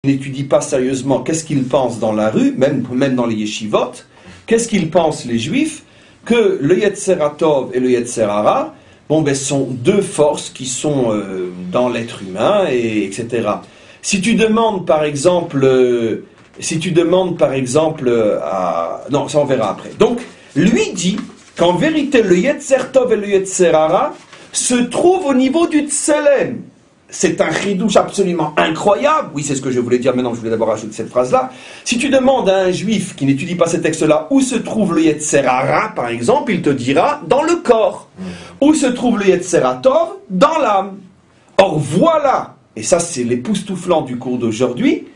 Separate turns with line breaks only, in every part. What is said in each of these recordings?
n'étudient pas sérieusement qu'est-ce qu'ils pensent dans la rue, même dans les yeshivot, qu'est-ce qu'ils pensent les juifs, que le Yetzer Tov et le Yetzer Hara, sont deux forces qui sont dans l'être humain, etc. Si tu demandes par exemple à... Non, ça on verra après. Donc, lui dit qu'en vérité, le Yetzer Tov et le Yetzer Hara se trouvent au niveau du Tselem. C'est un chidouche absolument incroyable. Oui, c'est ce que je voulais dire maintenant, je voulais d'abord ajouter cette phrase-là. Si tu demandes à un juif qui n'étudie pas ces textes-là où se trouve le Yetzer Hara, par exemple, il te dira dans le corps. Où se trouve le Yetzer Tov? Dans l'âme. Or, voilà, et ça c'est l'époustouflant du cours d'aujourd'hui,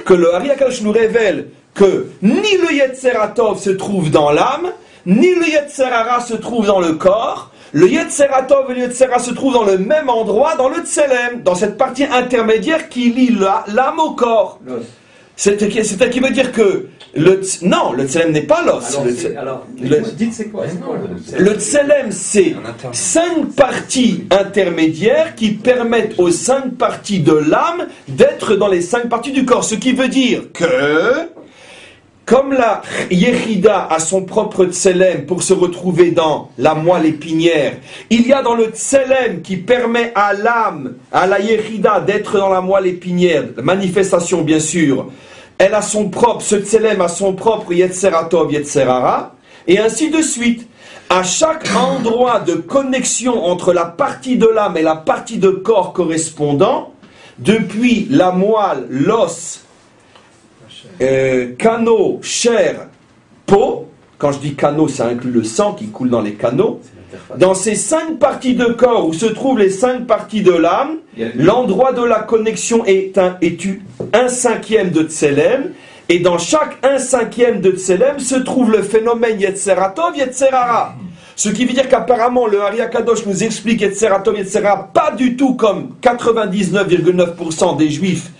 que le Ari HaKadosh nous révèle que ni le Yetzer Tov se trouve dans l'âme, ni le Yetzer Hara se trouve dans le corps. Le Yetzer Tov et le Yetzer Hara se trouvent dans le même endroit, dans le Tselem, dans cette partie intermédiaire qui lie l'âme au corps. C'est-à-dire qui veut dire que le Tselem n'est pas l'os.
Dites c'est quoi
le Tselem, c'est 5 parties intermédiaires qui permettent aux 5 parties de l'âme d'être dans les 5 parties du corps. Ce qui veut dire que, comme la Yechida a son propre Tselem pour se retrouver dans la moelle épinière, il y a dans le Tselem qui permet à l'âme, à la Yechida d'être dans la moelle épinière, manifestation bien sûr, elle a son propre, ce Tselem a son propre Yetzer Tov, Yetzer Hara, et ainsi de suite. À chaque endroit de connexion entre la partie de l'âme et la partie de corps correspondant, depuis la moelle, l'os, canaux, chair, peau, quand je dis canaux, ça inclut le sang qui coule dans les canaux. Dans ces 5 parties de corps où se trouvent les 5 parties de l'âme, l'endroit de la connexion est 1/5 de Tselem, et dans chaque 1/5 de Tselem se trouve le phénomène Yetzer Tov, Yetzer Hara. Ce qui veut dire qu'apparemment le Ari HaKadosh nous explique Yetzer Tov, Yetzer Hara pas du tout comme 99,9% des juifs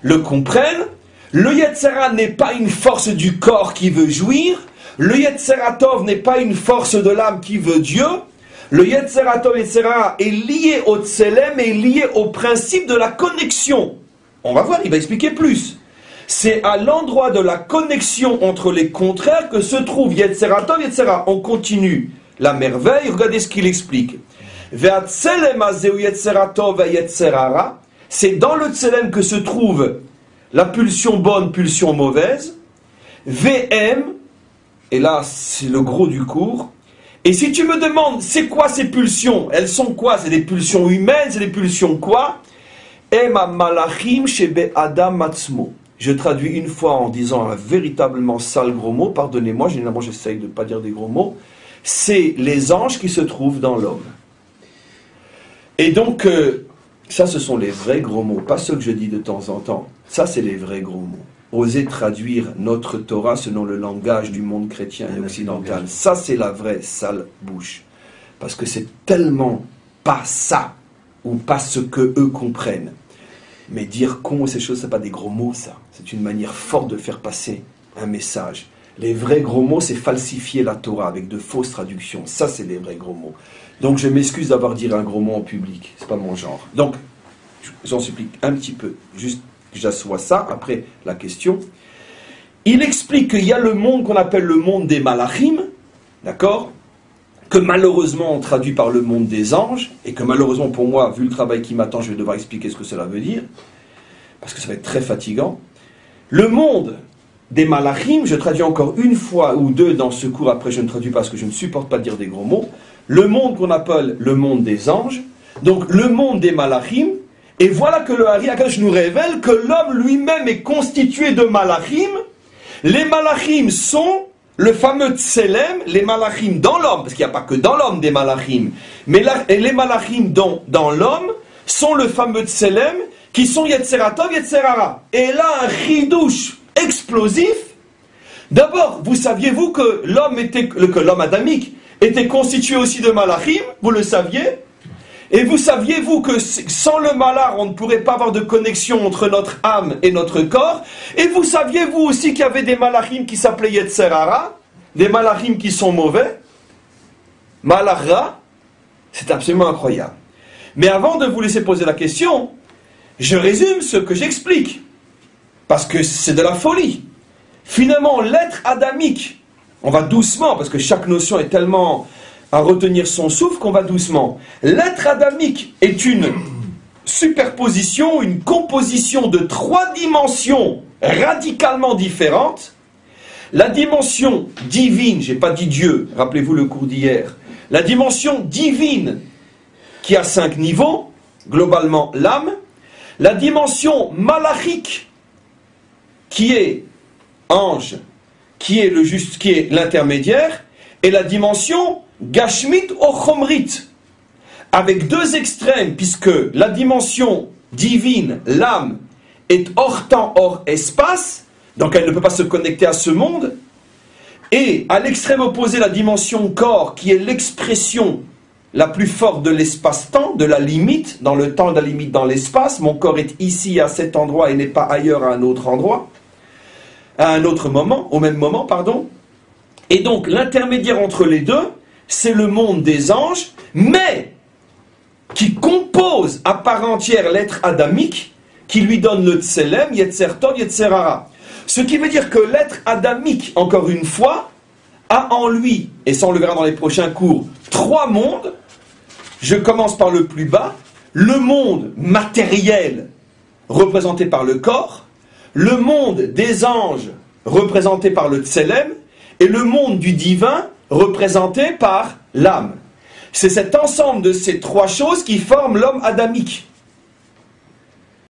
le comprennent. Le Yetzer Hara n'est pas une force du corps qui veut jouir. Le Yetzer Tov n'est pas une force de l'âme qui veut Dieu. Le Yetzer Tov Yetzer Hara est lié au Tselem et lié au principe de la connexion. On va voir, il va expliquer plus. C'est à l'endroit de la connexion entre les contraires que se trouve Yetzer Tov Yetzer Hara. On continue la merveille, regardez ce qu'il explique. C'est dans le Tselem que se trouve la pulsion bonne, pulsion mauvaise. VM, et là c'est le gros du cours. Et si tu me demandes, c'est quoi ces pulsions? Elles sont quoi? C'est des pulsions humaines? C'est des pulsions quoi? Ema malachim shebe adam atzmo. Je traduis une fois en disant un véritablement sale gros mot. Pardonnez-moi, généralement j'essaye de ne pas dire des gros mots. C'est les anges qui se trouvent dans l'homme. Et donc, ça ce sont les vrais gros mots, pas ceux que je dis de temps en temps. Ça c'est les vrais gros mots. Oser traduire notre Torah selon le langage du monde chrétien et occidental. Ça c'est la vraie sale bouche. Parce que c'est tellement pas ça, ou pas ce que eux comprennent. Mais dire con, ces choses, c'est pas des gros mots ça. C'est une manière forte de faire passer un message. Les vrais gros mots, c'est falsifier la Torah avec de fausses traductions. Ça, c'est les vrais gros mots. Donc, je m'excuse d'avoir dit un gros mot en public. C'est pas mon genre. Donc, j'en supplie un petit peu. Juste que j'assois ça. Après, la question. Il explique qu'il y a le monde qu'on appelle le monde des malachim. D'accord? Que malheureusement, on traduit par le monde des anges. Et que malheureusement, pour moi, vu le travail qui m'attend, je vais devoir expliquer ce que cela veut dire. Parce que ça va être très fatigant. Le monde des malachim, je traduis encore une fois ou deux dans ce cours, après je ne traduis pas parce que je ne supporte pas de dire des gros mots. Le monde qu'on appelle le monde des anges, donc le monde des malachim, et voilà que le Ari HaKadosh nous révèle que l'homme lui-même est constitué de malachim. Les malachim sont le fameux Tselem, les malachim dans l'homme, parce qu'il n'y a pas que dans l'homme des malachim, mais les malachim dans l'homme sont le fameux Tselem, qui sont Yetzer Tov, Yetzer Hara. Et là, un chidouche explosif. D'abord, vous saviez-vous que l'homme adamique était constitué aussi de malachim? Vous le saviez? Et vous saviez-vous que sans le malach, on ne pourrait pas avoir de connexion entre notre âme et notre corps? Et vous saviez-vous aussi qu'il y avait des malachim qui s'appelaient Yetzer Hara? Des malachim qui sont mauvais? Malachra? C'est absolument incroyable. Mais avant de vous laisser poser la question, je résume ce que j'explique. parce que c'est de la folie. Finalement, l'être adamique, on va doucement, parce que chaque notion est tellement à retenir son souffle qu'on va doucement. L'être adamique est une superposition, une composition de 3 dimensions radicalement différentes. La dimension divine, j'ai pas dit Dieu, rappelez-vous le cours d'hier, la dimension divine qui a 5 niveaux, globalement l'âme, la dimension malachique qui est ange, qui est le juste, qui est l'intermédiaire, et la dimension gashmit ou chomrit, avec 2 extrêmes, puisque la dimension divine, l'âme, est hors temps, hors espace, donc elle ne peut pas se connecter à ce monde, et à l'extrême opposé, la dimension corps, qui est l'expression la plus forte de l'espace-temps, de la limite, dans le temps, de la limite dans l'espace. Mon corps est ici, à cet endroit, et n'est pas ailleurs, à un autre endroit, à un autre moment, au même moment, pardon. Et donc, l'intermédiaire entre les deux, c'est le monde des anges, mais qui compose à part entière l'être adamique, qui lui donne le tselem, yetzer tov, yetzer hara. Ce qui veut dire que l'être adamique, encore une fois, a en lui, et ça on le verra dans les prochains cours, 3 mondes. Je commence par le plus bas, le monde matériel représenté par le corps, le monde des anges représenté par le tselem, et le monde du divin représenté par l'âme. C'est cet ensemble de ces 3 choses qui forment l'homme adamique.